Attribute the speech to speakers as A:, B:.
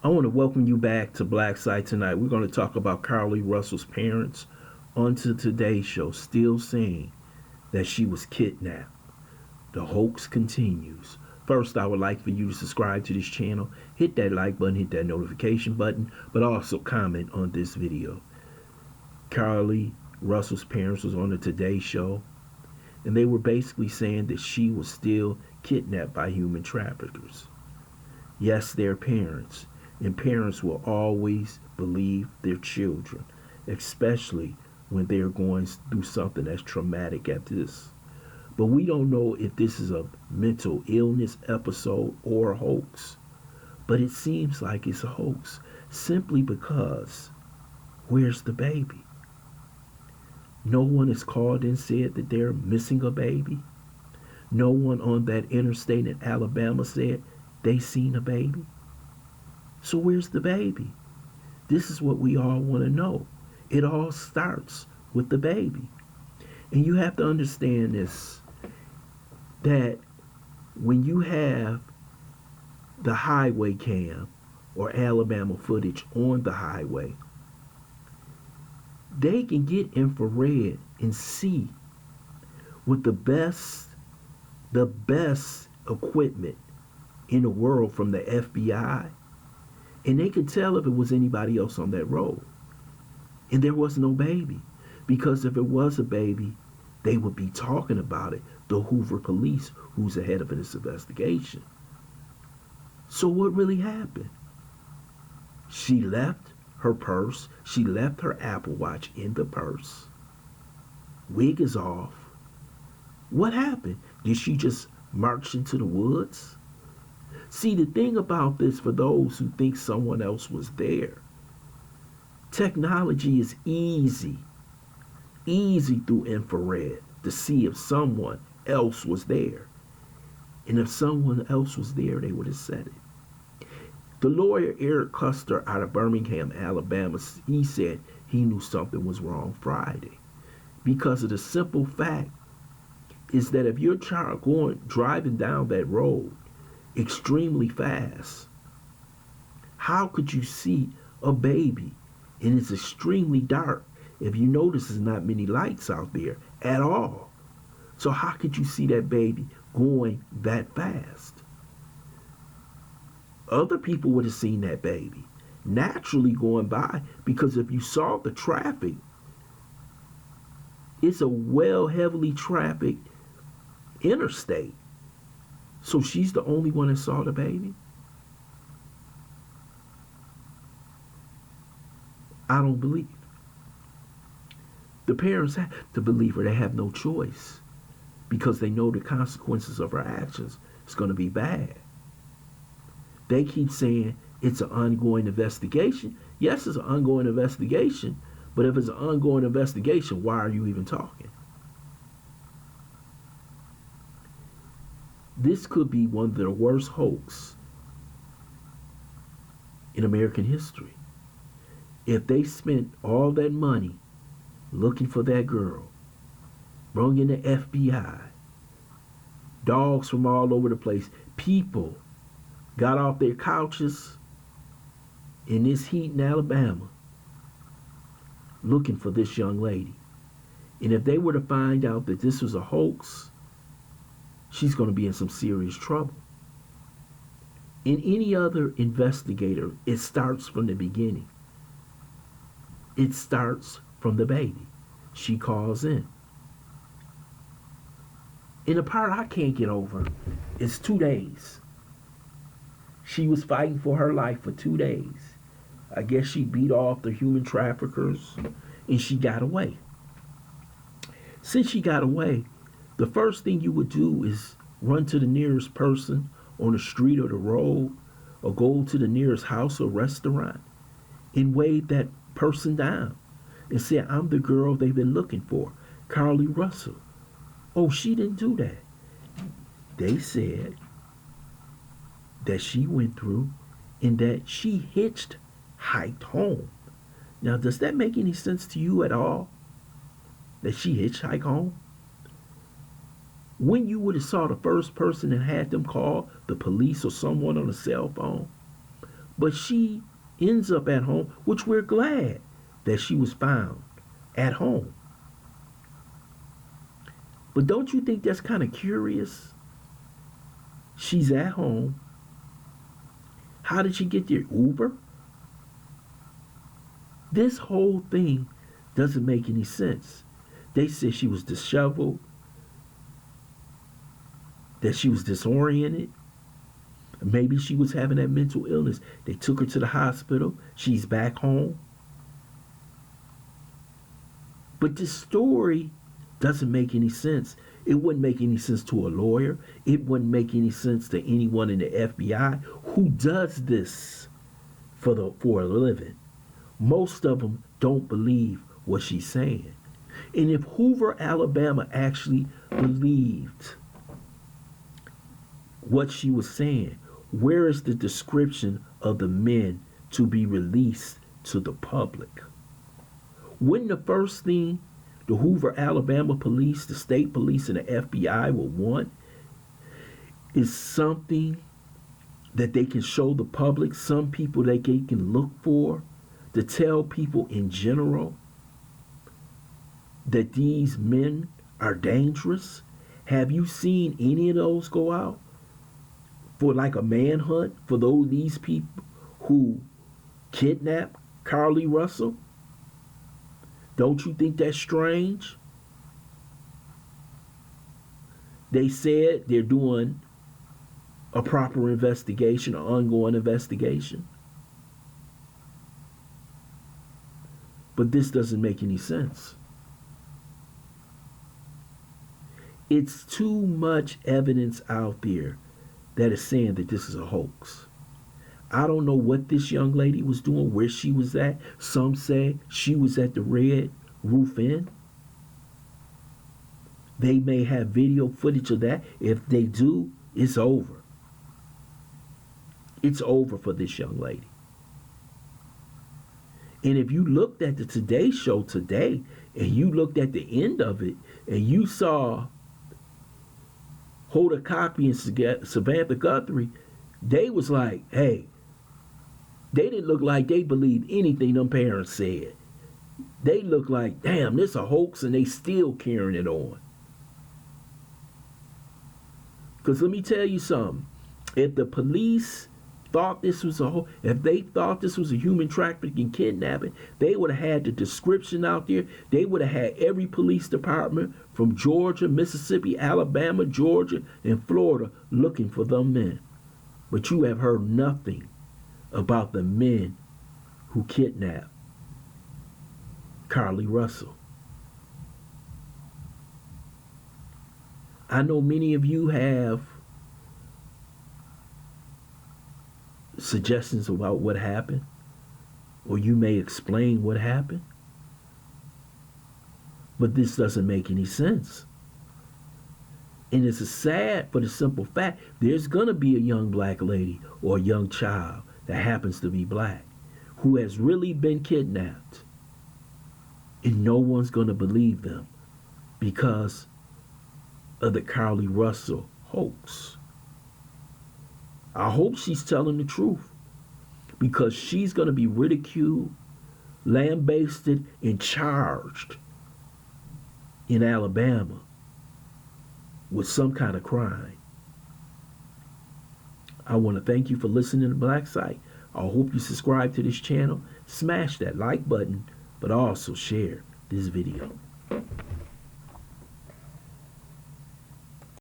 A: I want to welcome you back to BLACKSITE tonight. We're going to talk about Carlee Russell's parents on to today's show, still saying that she was kidnapped. The hoax continues. First, I would like for you to subscribe to this channel, hit that like button, hit that notification button, but also comment on this video. Carlee Russell's parents was on the Today Show, and they were basically saying that she was still kidnapped by human traffickers. Yes, they're parents, and parents will always believe their children, especially when they're going through something as traumatic as this. But we don't know if this is a mental illness episode or a hoax. But it seems like it's a hoax simply because where's the baby? No one has called and said that they're missing a baby. No one on that interstate in Alabama said they seen a baby. So where's the baby? This is what we all want to know. It all starts with the baby. And you have to understand this, that when you have the highway cam or Alabama footage on the highway, they can get infrared and see with the best equipment in the world from the FBI, and they could tell if it was anybody else on that road. And there was no baby, because if it was a baby, they would be talking about it, the Hoover police, who's ahead of this investigation. So what really happened? She left her purse, she left her Apple Watch in the purse. Wig is off. What happened? Did she just march into the woods? See, the thing about this, for those who think someone else was there, technology is easy through infrared to see if someone else was there. And if someone else was there, they would have said it. The lawyer Eric Custer out of Birmingham, Alabama, he said he knew something was wrong Friday, because of the simple fact is that if you're driving down that road extremely fast, how could you see a baby? And it's extremely dark. If you notice, there's not many lights out there at all. So how could you see that baby going that fast? Other people would have seen that baby naturally going by, because if you saw the traffic, it's a heavily trafficked interstate. So she's the only one that saw the baby? I don't believe. The parents have to believe her. They have no choice, because they know the consequences of her actions is going to be bad. They keep saying it's an ongoing investigation. Yes, it's an ongoing investigation, but if it's an ongoing investigation, why are you even talking? This could be one of the worst hoax in American history. If they spent all that money looking for that girl, brought in the FBI, dogs from all over the place, people got off their couches in this heat in Alabama looking for this young lady. And if they were to find out that this was a hoax, she's going to be in some serious trouble. In any other investigator, it starts from the beginning. It starts from the baby. She calls in. And the part I can't get over is 2 days. She was fighting for her life for 2 days. I guess she beat off the human traffickers and she got away. Since she got away, the first thing you would do is run to the nearest person on the street or the road, or go to the nearest house or restaurant and wave that person down and say, I'm the girl they've been looking for, Carlee Russell. Oh, she didn't do that. They said that she went through and that she hiked home. Now, does that make any sense to you at all? That she hitchhiked home? When you would have saw the first person that had them call the police or someone on a cell phone, But she ends up at home, which we're glad that she was found at home. But don't you think that's kind of curious? She's at home. How did she get there? Uber? This whole thing doesn't make any sense. They said she was disheveled, that she was disoriented. Maybe she was having that mental illness. They took her to the hospital. She's back home. But this story doesn't make any sense. It wouldn't make any sense to a lawyer. It wouldn't make any sense to anyone in the FBI who does this for a living. Most of them don't believe what she's saying. And if Hoover, Alabama actually believed what she was saying, where is the description of the men to be released to the public? Wouldn't the first thing the Hoover, Alabama police, the state police, and the FBI would want is something that they can show the public, some people that they can look for, to tell people in general that these men are dangerous? Have you seen any of those go out for like a manhunt for these people who kidnapped Carlee Russell? Don't you think that's strange? They said they're doing a proper investigation, an ongoing investigation. But this doesn't make any sense. It's too much evidence out there that is saying that this is a hoax. I don't know what this young lady was doing, where she was at. Some say she was at the Red Roof Inn. They may have video footage of that. If they do, it's over. It's over for this young lady. And if you looked at the Today Show today, and you looked at the end of it, and you saw Hoda Kotb and Samantha Guthrie, they was like, hey, they didn't look like they believed anything them parents said. They looked like, damn, this a hoax, and they still carrying it on. Because let me tell you something. If the police thought this was a hoax, if they thought this was a human trafficking kidnapping, they would have had the description out there. They would have had every police department from Georgia, Mississippi, Alabama, Georgia, and Florida looking for them men. But you have heard nothing about the men who kidnapped Carlee Russell. I know many of you have suggestions about what happened, or you may explain what happened, but this doesn't make any sense. And it's sad for the simple fact there's going to be a young black lady or a young child that happens to be black who has really been kidnapped, and no one's going to believe them because of the Carlee Russell hoax. I hope she's telling the truth, because she's going to be ridiculed, lambasted, and charged in Alabama with some kind of crime. I want to thank you for listening to BLACKSITE. I hope you subscribe to this channel, smash that like button, but also share this video.